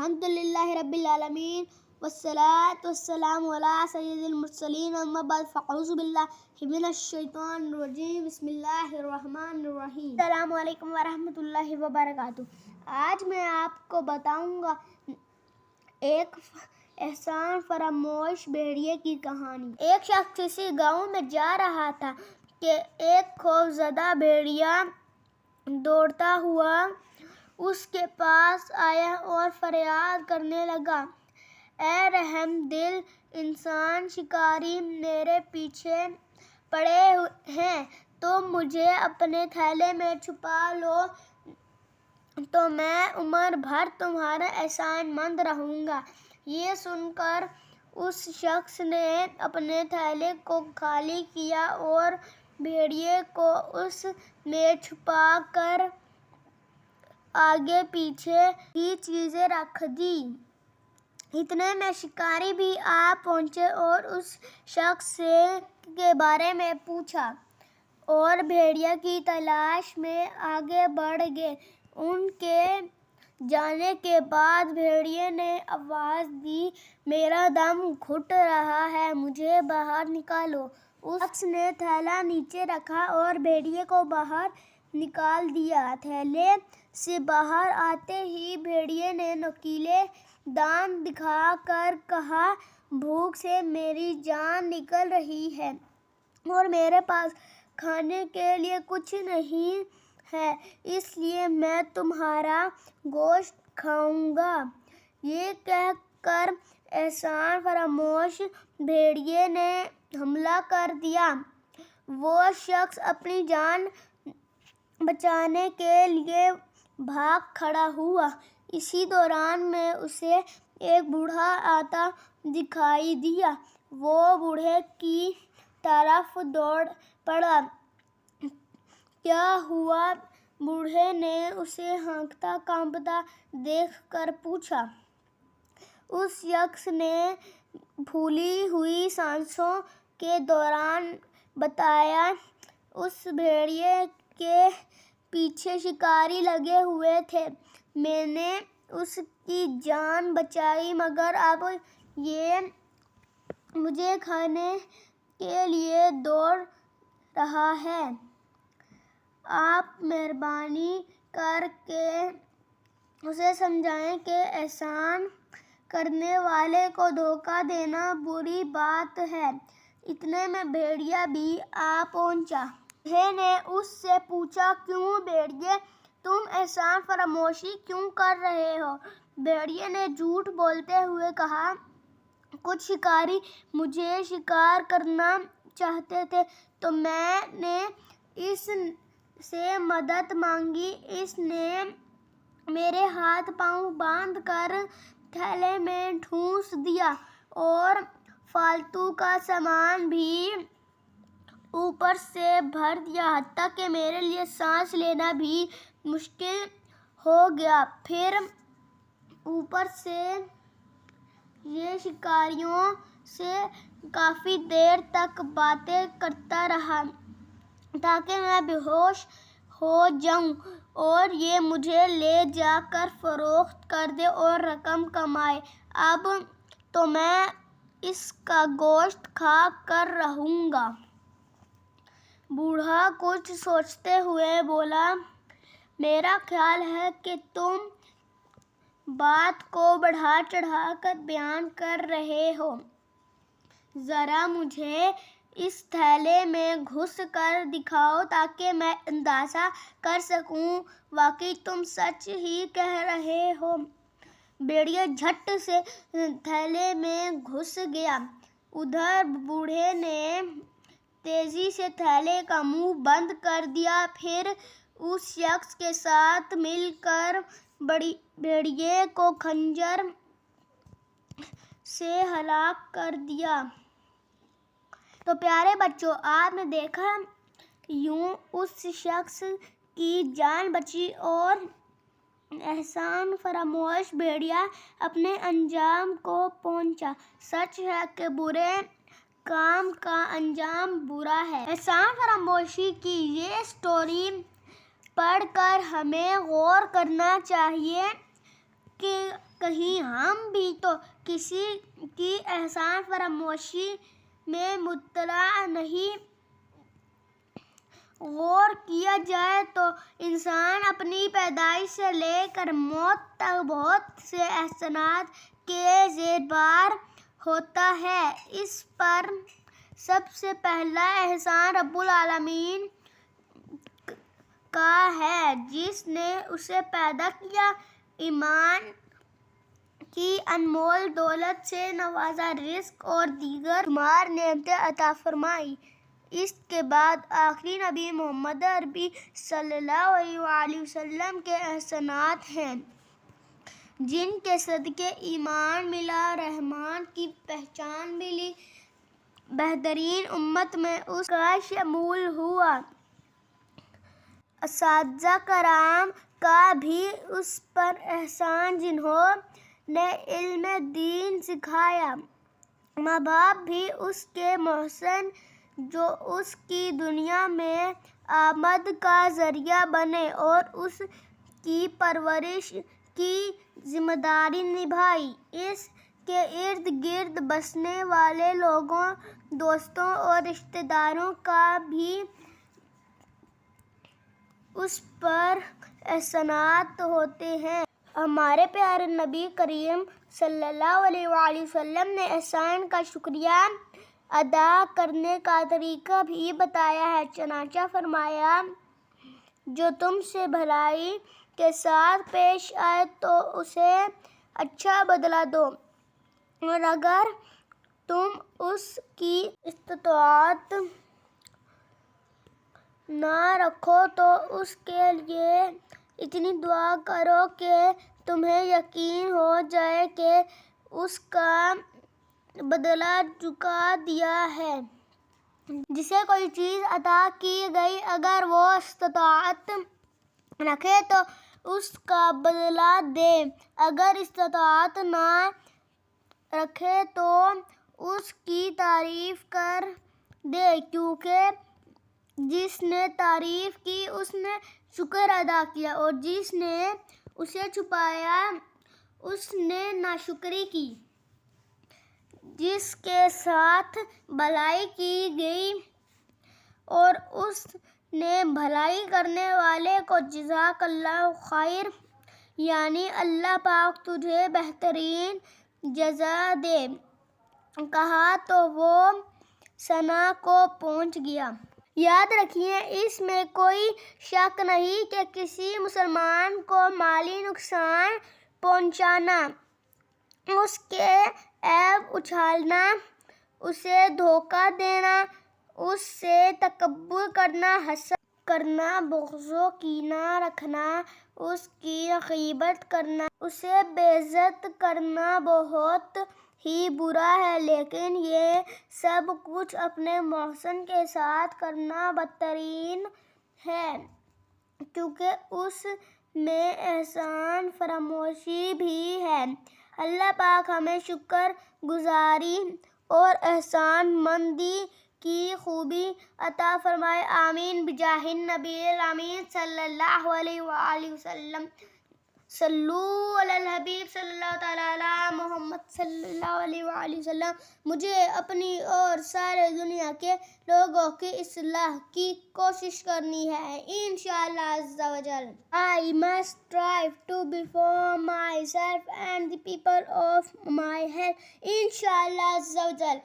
الحمدللہ رب العالمین والصلاة والسلام علی سید المرسلین اما بعد فاعوذ باللہ من الشیطان الرجیم بسم اللہ الرحمن الرحیم۔ السلام علیکم ورحمۃ اللہ وبرکاتہ۔ آج میں آپ کو بتاؤں گا ایک احسان فراموش بھیڑیے کی کہانی۔ ایک شخص کسی گاؤں میں جا رہا تھا کہ ایک خوفزدہ بھیڑیا دوڑتا ہوا اس کے پاس آیا اور فریاد کرنے لگا، اے رحم دل انسان، شکاری میرے پیچھے پڑے ہیں، تم مجھے اپنے تھیلے میں چھپا لو تو میں عمر بھر تمہارا احسان مند رہوں گا۔ یہ سن کر اس شخص نے اپنے تھیلے کو خالی کیا اور بھیڑیے کو اس میں چھپا کر آگے پیچھے کی چیزیں رکھ دیں۔ اتنے میں شکاری بھی آ پہنچے اور اس شخص کے بارے میں پوچھا اور بھیڑیا کی تلاش میں آگے بڑھ گئے۔ ان کے جانے کے بعد بھیڑیے نے آواز دی، میرا دم گھٹ رہا ہے، مجھے باہر نکالو۔ اس شخص نے تھیلا نیچے رکھا اور بھیڑیے کو باہر نکال دیا۔ تھیلے سے باہر آتے ہی بھیڑیے نے نوکیلے دانت دکھا کر کہا، بھوک سے میری جان نکل رہی ہے اور میرے پاس کھانے کے لیے کچھ نہیں ہے، اس لیے میں تمہارا گوشت کھاؤں گا۔ یہ کہہ کر احسان فراموش بھیڑیے نے حملہ کر دیا۔ وہ شخص اپنی جان بچانے کے لیے بھاگ کھڑا ہوا۔ اسی دوران میں اسے ایک بوڑھا آتا دکھائی دیا۔ وہ بوڑھے کی طرف دوڑ پڑا۔ کیا ہوا؟ بوڑھے نے اسے ہانکتا کانپتا دیکھ کر پوچھا۔ اس شخص نے پھولی ہوئی سانسوں کے دوران بتایا، اس بھیڑیے کے پیچھے شکاری لگے ہوئے تھے، میں نے اس کی جان بچائی مگر اب یہ مجھے کھانے کے لیے دوڑ رہا ہے۔ آپ مہربانی کر کے اسے سمجھائیں کہ احسان کرنے والے کو دھوکہ دینا بری بات ہے۔ اتنے میں بھیڑیا بھی آ پہنچا۔ بوڑھے نے اس سے پوچھا، کیوں بھیڑیے، تم احسان فراموشی کیوں کر رہے ہو؟ بھیڑیے نے جھوٹ بولتے ہوئے کہا، کچھ شکاری مجھے شکار کرنا چاہتے تھے تو میں نے اس سے مدد مانگی، اس نے میرے ہاتھ پاؤں باندھ کر تھیلے میں ٹھونس دیا اور فالتو کا سامان بھی اوپر سے بھر دیا، حتیٰ کہ میرے لیے سانس لینا بھی مشکل ہو گیا۔ پھر اوپر سے یہ شکاریوں سے کافی دیر تک باتیں کرتا رہا تاکہ میں بے ہوش ہو جاؤں اور یہ مجھے لے جا کر فروخت کر دے اور رقم کمائے۔ اب تو میں اس کا گوشت کھا کر رہوں گا۔ بوڑھا کچھ سوچتے ہوئے بولا، میرا خیال ہے کہ تم بات کو بڑھا چڑھا کر بیان کر رہے ہو، ذرا مجھے اس تھیلے میں گھس کر دکھاؤ تاکہ میں اندازہ کر سکوں واقعی تم سچ ہی کہہ رہے ہو۔ بھیڑیا جھٹ سے تھیلے میں گھس گیا۔ ادھر بوڑھے نے تیزی سے تھیلے کا منہ بند کر دیا، پھر اس شخص کے ساتھ مل کر بھیڑیے کو خنجر سے ہلاک کر دیا۔ تو پیارے بچوں، آپ نے دیکھا یوں اس شخص کی جان بچی اور احسان فراموش بھیڑیا اپنے انجام کو پہنچا۔ سچ ہے کہ برے کام کا انجام برا ہے۔ احسان فراموشی کی یہ سٹوری پڑھ کر ہمیں غور کرنا چاہیے کہ کہیں ہم بھی تو کسی کی احسان فراموشی میں مبتلا نہیں؟ غور کیا جائے تو انسان اپنی پیدائش سے لے کر موت تک بہت سے احسانات کے زیر بار ہوتا ہے۔ اس پر سب سے پہلا احسان رب العالمین کا ہے جس نے اسے پیدا کیا، ایمان کی انمول دولت سے نوازا، رزق اور دیگر شمار نعمتیں عطا فرمائیں۔ اس کے بعد آخری نبی محمد عربی صلی اللہ علیہ وآلہ وسلم کے احسانات ہیں جن کے صدقے ایمان ملا، رحمان کی پہچان ملی، بہترین امت میں اس کا شمول ہوا۔ اساتذہ کرام کا بھی اس پر احسان جنہوں نے علم دین سکھایا، ماں باپ بھی اس کے محسن جو اس کی دنیا میں آمد کا ذریعہ بنے اور اس کی پرورش کی ذمہ داری نبھائی۔ اس کے ارد گرد بسنے والے لوگوں، دوستوں اور رشتہ داروں کا بھی اس پر احسانات ہوتے ہیں۔ ہمارے پیارے نبی کریم صلی اللہ علیہ وآلہ وسلم نے احسان کا شکریہ ادا کرنے کا طریقہ بھی بتایا ہے، چنانچہ فرمایا، جو تم سے بھلائی کے ساتھ پیش آئے تو اسے اچھا بدلہ دو، اور اگر تم اس کی استطاعت نہ رکھو تو اس کے لیے اتنی دعا کرو کہ تمہیں یقین ہو جائے کہ اس کا بدلہ چکا دیا ہے۔ جسے کوئی چیز عطا کی گئی اگر وہ استطاعت رکھے تو اس کا بدلہ دے، اگر استطاعت نہ رکھے تو اس کی تعریف کر دے، کیونکہ جس نے تعریف کی اس نے شکر ادا کیا اور جس نے اسے چھپایا اس نے ناشکری کی۔ جس کے ساتھ بھلائی کی گئی اور اس نے بھلائی کرنے والے کو جزاک اللہ خیر، یعنی اللہ پاک تجھے بہترین جزا دے، کہا تو وہ ثنا کو پہنچ گیا۔ یاد رکھیے، اس میں کوئی شک نہیں کہ کسی مسلمان کو مالی نقصان پہنچانا، اس کے عیب اچھالنا، اسے دھوکہ دینا، اس سے تکبر کرنا، حسد کرنا، بغض و کینہ رکھنا، اس کی غیبت کرنا، اسے بے عزت کرنا بہت ہی برا ہے، لیکن یہ سب کچھ اپنے محسن کے ساتھ کرنا بدترین ہے، کیونکہ اس میں احسان فراموشی بھی ہے۔ اللہ پاک ہمیں شکر گزاری اور احسان مندی کی خوبی عطا فرمائے، آمین، بجاہ النبی الامین صلی اللہ علیہ وآلہ وسلم۔ صلو علی الحبیب صلی اللہ تعالی علی محمد صلی اللہ علیہ وآلہ وسلم۔ مجھے اپنی اور سارے دنیا کے لوگوں کی اصلاح کی کوشش کرنی ہے، انشاءاللہ عز و جل۔ I must strive to better myself and the people of my health، انشاءاللہ عز و جل۔